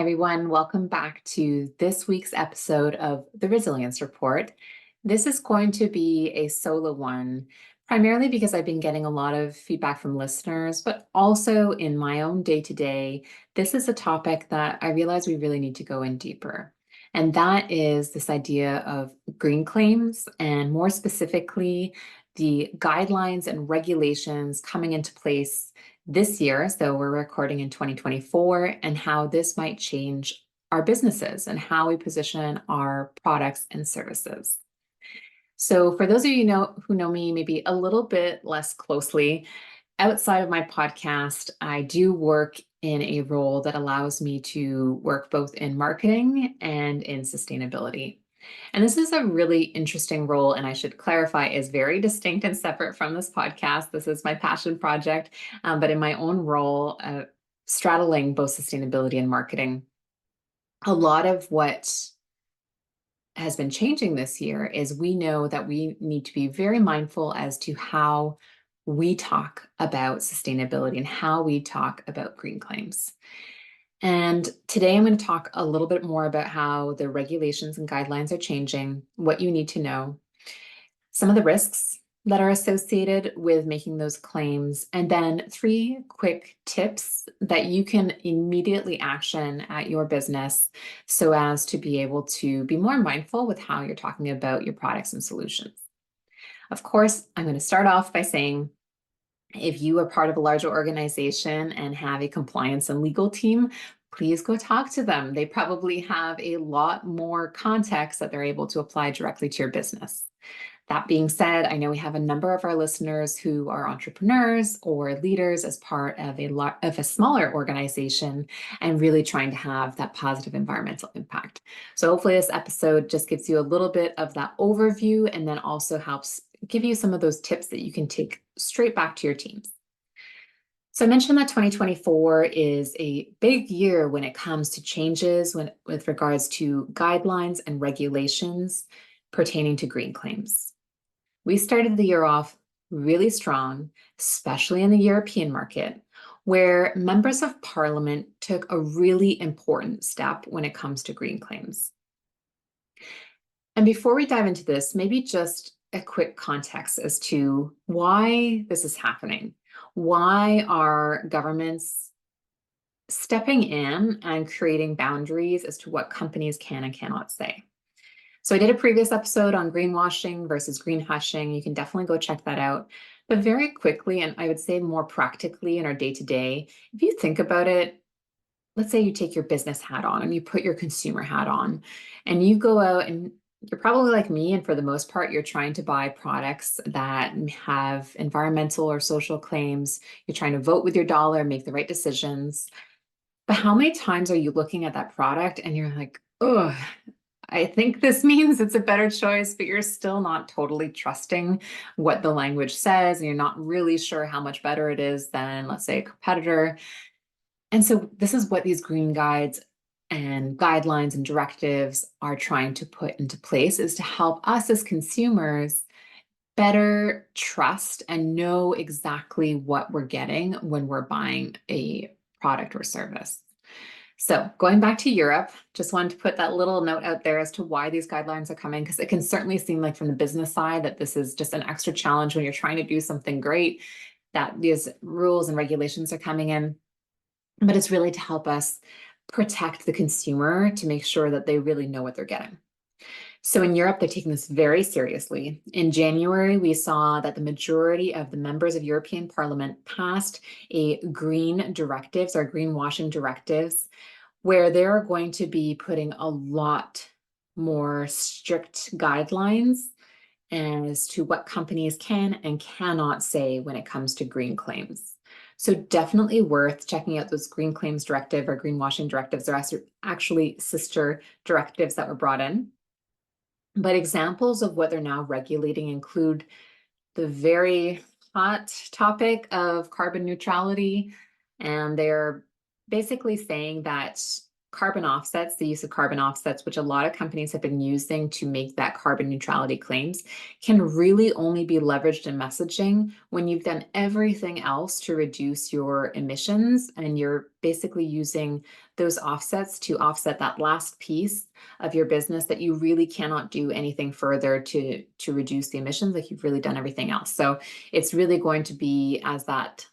everyone. Welcome back to this week's episode of the Resilience Report. This is going to be a solo one, primarily because I've been getting a lot of feedback from listeners, but also in my own day-to-day, this is a topic that I realize we really need to go in deeper. And that is this idea of green claims, and more specifically, the guidelines and regulations coming into place this year, so we're recording in 2024, and how this might change our businesses and how we position our products and services. So for those of you who know me maybe a little bit less closely, outside of my podcast, I do work in a role that allows me to work both in marketing and in sustainability. And this is a really interesting role, and I should clarify, is very distinct and separate from this podcast. This is my passion project, but in my own role, straddling both sustainability and marketing, a lot of what has been changing this year is we know that we need to be very mindful as to how we talk about sustainability and how we talk about green claims. And today I'm going to talk a little bit more about how the regulations and guidelines are changing, what you need to know, some of the risks that are associated with making those claims, and then 3 quick tips that you can immediately action at your business so as to be able to be more mindful with how you're talking about your products and solutions. Of course, I'm going to start off by saying, if you are part of a larger organization and have a compliance and legal team, please go talk to them. They probably have a lot more context that they're able to apply directly to your business. That being said, I know we have a number of our listeners who are entrepreneurs or leaders as part of a smaller organization and really trying to have that positive environmental impact. So hopefully this episode just gives you a little bit of that overview and then also helps give you some of those tips that you can take straight back to your teams. So I mentioned that 2024 is a big year when it comes to changes with regards to guidelines and regulations pertaining to green claims. We started the year off really strong, especially in the European market, where members of parliament took a really important step when it comes to green claims. And before we dive into this, maybe just a quick context as to why this is happening. Why are governments stepping in and creating boundaries as to what companies can and cannot say? So I did a previous episode on greenwashing versus green hushing. You can definitely go check that out. But very quickly, and I would say more practically in our day-to-day, if you think about it, let's say you take your business hat on and you put your consumer hat on and you go out and you're probably like me, and for the most part, you're trying to buy products that have environmental or social claims. You're trying to vote with your dollar, make the right decisions. But how many times are you looking at that product and you're like, oh, I think this means it's a better choice, but you're still not totally trusting what the language says, and you're not really sure how much better it is than, let's say, a competitor. And so this is what these green guides and guidelines and directives are trying to put into place, is to help us as consumers better trust and know exactly what we're getting when we're buying a product or service. So going back to Europe, just wanted to put that little note out there as to why these guidelines are coming, because it can certainly seem like from the business side that this is just an extra challenge when you're trying to do something great, that these rules and regulations are coming in. But it's really to help us protect the consumer, to make sure that they really know what they're getting. So in Europe, they're taking this very seriously. In January, we saw that the majority of the members of European Parliament passed a green directives or greenwashing directives, where they're going to be putting a lot more strict guidelines as to what companies can and cannot say when it comes to green claims. So definitely worth checking out those green claims directive or greenwashing directives. They're actually sister directives that were brought in. But examples of what they're now regulating include the very hot topic of carbon neutrality. And they're basically saying that carbon offsets, the use of carbon offsets, which a lot of companies have been using to make that carbon neutrality claims, can really only be leveraged in messaging when you've done everything else to reduce your emissions, and you're basically using those offsets to offset that last piece of your business that you really cannot do anything further to reduce the emissions, like you've really done everything else. So it's really going to be as that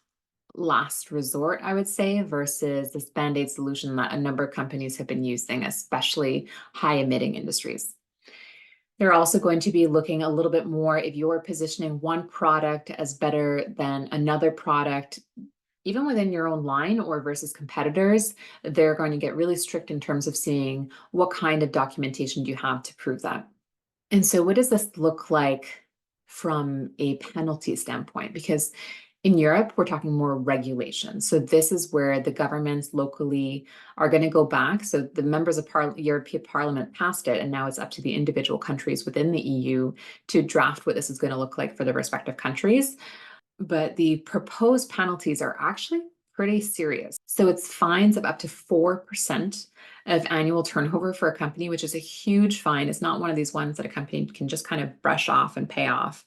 last resort, I would say, versus this band-aid solution that a number of companies have been using, especially high emitting industries. They're also going to be looking a little bit more if you're positioning one product as better than another product, even within your own line or versus competitors. They're going to get really strict in terms of seeing what kind of documentation do you have to prove that. And so what does this look like from a penalty standpoint? Because in Europe, we're talking more regulation. So this is where the governments locally are going to go back. So the members of European Parliament passed it, and now it's up to the individual countries within the EU to draft what this is going to look like for the respective countries. But the proposed penalties are actually pretty serious. So it's fines of up to 4% of annual turnover for a company, which is a huge fine. It's not one of these ones that a company can just kind of brush off and pay off.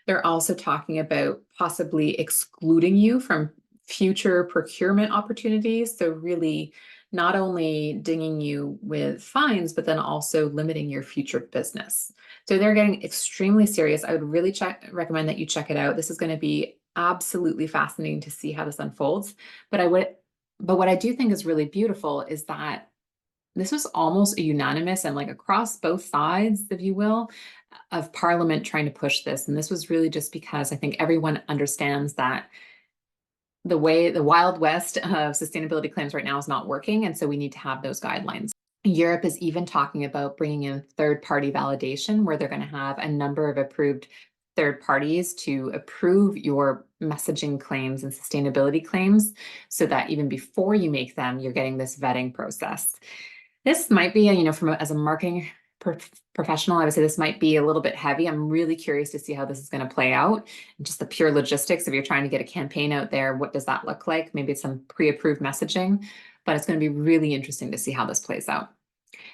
They're also talking about possibly excluding you from future procurement opportunities. So really not only dinging you with fines, but then also limiting your future business. So they're getting extremely serious. I would really recommend that you check it out. This is going to be absolutely fascinating to see how this unfolds. But what I do think is really beautiful is that this was almost a unanimous and like across both sides, if you will, of Parliament trying to push this. And this was really just because I think everyone understands that the Wild West of sustainability claims right now is not working. And so we need to have those guidelines. Europe is even talking about bringing in third-party validation, where they're going to have a number of approved third parties to approve your messaging claims and sustainability claims, so that even before you make them, you're getting this vetting process. This might be, as a marketing professional, I would say this might be a little bit heavy. I'm really curious to see how this is going to play out. And just the pure logistics, if you're trying to get a campaign out there, what does that look like? Maybe it's some pre-approved messaging, but it's going to be really interesting to see how this plays out.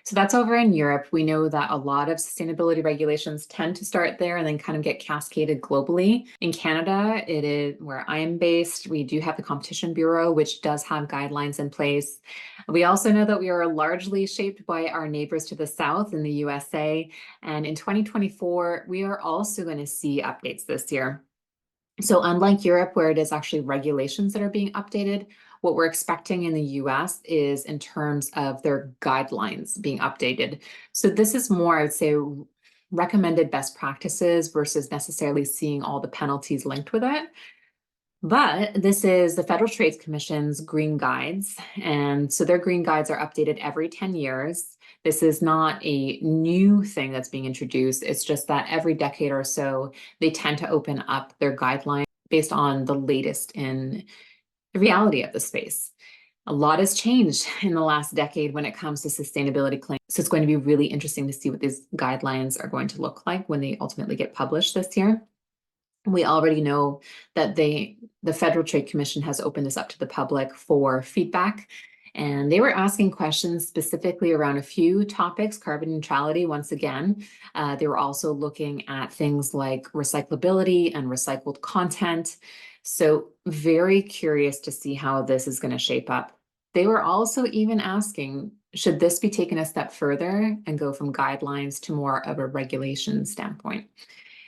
So that's over in Europe. We know that a lot of sustainability regulations tend to start there and then kind of get cascaded globally. In Canada, it is where I am based. We do have the Competition Bureau, which does have guidelines in place. We also know that we are largely shaped by our neighbors to the south in the USA. And in 2024, we are also going to see updates this year. So unlike Europe, where it is actually regulations that are being updated, what we're expecting in the US is in terms of their guidelines being updated. So this is more, I would say, recommended best practices versus necessarily seeing all the penalties linked with it. But this is the Federal Trade Commission's Green Guides. And so their Green Guides are updated every 10 years. This is not a new thing that's being introduced. It's just that every decade or so, they tend to open up their guidelines based on the latest in the reality of the space. A lot has changed in the last decade when it comes to sustainability claims. So it's going to be really interesting to see what these guidelines are going to look like when they ultimately get published this year. We already know that the Federal Trade Commission has opened this up to the public for feedback. And they were asking questions specifically around a few topics, carbon neutrality, once again. They were also looking at things like recyclability and recycled content. So very curious to see how this is going to shape up. They were also even asking, should this be taken a step further and go from guidelines to more of a regulation standpoint?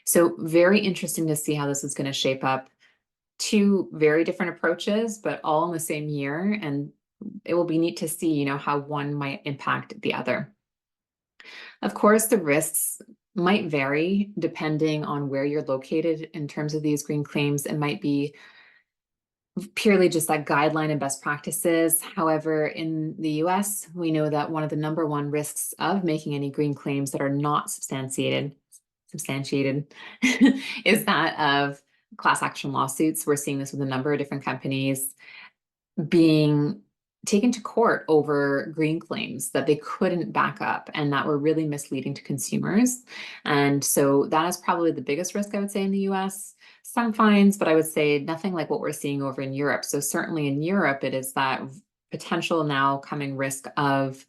So very interesting to see how this is going to shape up. Two very different approaches, but all in the same year. And it will be neat to see, how one might impact the other. Of course, the risks might vary depending on where you're located in terms of these green claims. It might be purely just that guideline and best practices. However, in the US, we know that one of the number one risks of making any green claims that are not substantiated is that of class action lawsuits. We're seeing this with a number of different companies being taken to court over green claims that they couldn't back up and that were really misleading to consumers. And so that is probably the biggest risk, I would say, in the US. Some fines, but I would say nothing like what we're seeing over in Europe. So certainly in Europe, it is that potential now coming risk of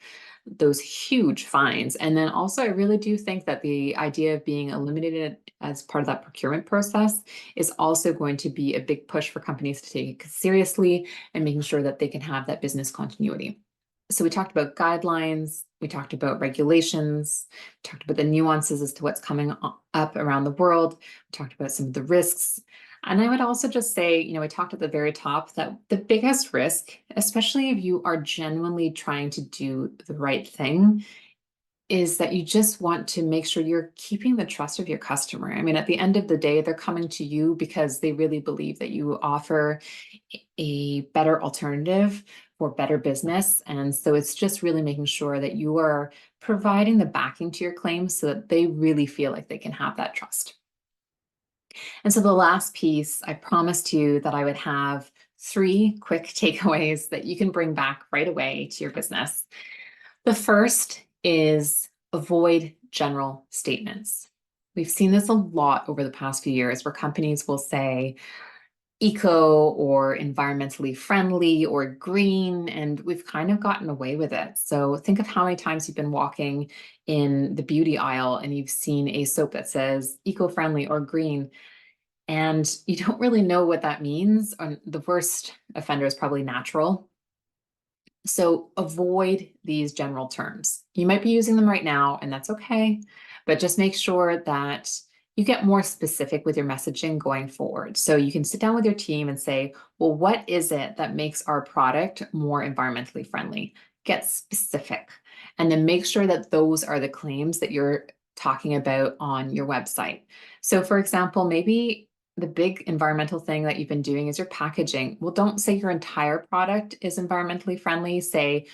those huge fines. And then also, I really do think that the idea of being eliminated as part of that procurement process is also going to be a big push for companies to take it seriously and making sure that they can have that business continuity. So we talked about guidelines, we talked about regulations, we talked about the nuances as to what's coming up around the world, we talked about some of the risks. And I would also just say, we talked at the very top that the biggest risk, especially if you are genuinely trying to do the right thing, is that you just want to make sure you're keeping the trust of your customer. I mean, at the end of the day, they're coming to you because they really believe that you offer a better alternative for better business. And so it's just really making sure that you are providing the backing to your claims so that they really feel like they can have that trust. And so the last piece, I promised you that I would have 3 quick takeaways that you can bring back right away to your business. The first is avoid general statements. We've seen this a lot over the past few years where companies will say eco or environmentally friendly or green, and we've kind of gotten away with it. So think of how many times you've been walking in the beauty aisle and you've seen a soap that says eco-friendly or green, and you don't really know what that means. The worst offender is probably natural. So avoid these general terms. You might be using them right now, and that's okay, but just make sure that you get more specific with your messaging going forward. So you can sit down with your team and say, well, what is it that makes our product more environmentally friendly? Get specific, and then make sure that those are the claims that you're talking about on your website. So for example, maybe the big environmental thing that you've been doing is your packaging. Well, don't say your entire product is environmentally friendly. Say,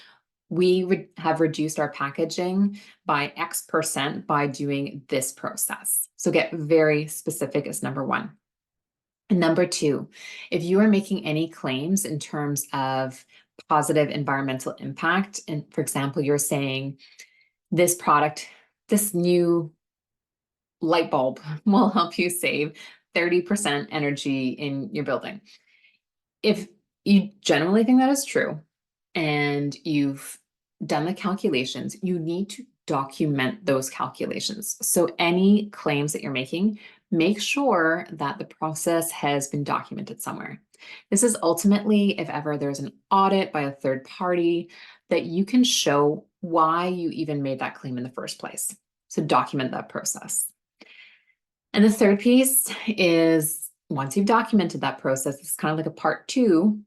we have reduced our packaging by X% by doing this process. So get very specific as number one. And number two, if you are making any claims in terms of positive environmental impact, and for example, you're saying this product, this new light bulb will help you save 30% energy in your building. If you generally think that is true and you've done the calculations, you need to document those calculations. So any claims that you're making, make sure that the process has been documented somewhere. This is ultimately, if ever there's an audit by a third party, that you can show why you even made that claim in the first place. So document that process. And the third piece is, once you've documented that process, it's kind of like a part 2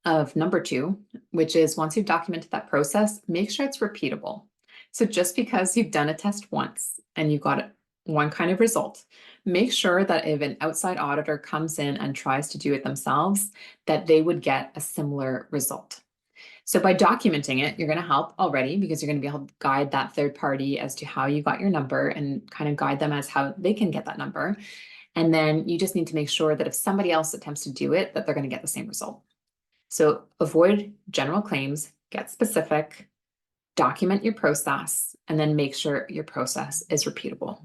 of number 2, which is once you've documented that process, make sure it's repeatable. So just because you've done a test once and you got one kind of result, make sure that if an outside auditor comes in and tries to do it themselves, that they would get a similar result. So by documenting it, you're going to help already because you're going to be able to guide that third party as to how you got your number and kind of guide them as how they can get that number. And then you just need to make sure that if somebody else attempts to do it, that they're going to get the same result. So avoid general claims, get specific, document your process, and then make sure your process is repeatable.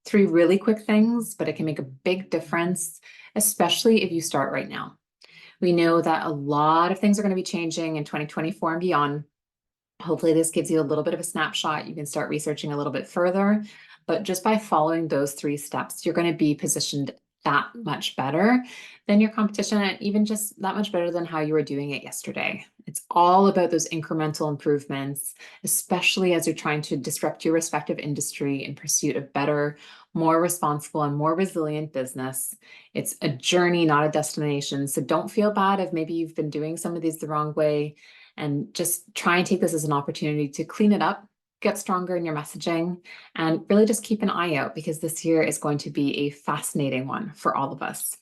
3 really quick things, but it can make a big difference, especially if you start right now. We know that a lot of things are going to be changing in 2024 and beyond. Hopefully this gives you a little bit of a snapshot. You can start researching a little bit further, but just by following those 3 steps, you're going to be positioned that much better than your competition, and even just that much better than how you were doing it yesterday. It's all about those incremental improvements, especially as you're trying to disrupt your respective industry in pursuit of better, more responsible, and more resilient business. It's a journey, not a destination. So don't feel bad if maybe you've been doing some of these the wrong way, and just try and take this as an opportunity to clean it up, get stronger in your messaging, and really just keep an eye out because this year is going to be a fascinating one for all of us.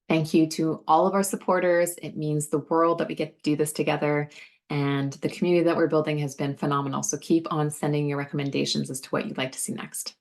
Thank you to all of our supporters. It means the world that we get to do this together, and the community that we're building has been phenomenal. So keep on sending your recommendations as to what you'd like to see next.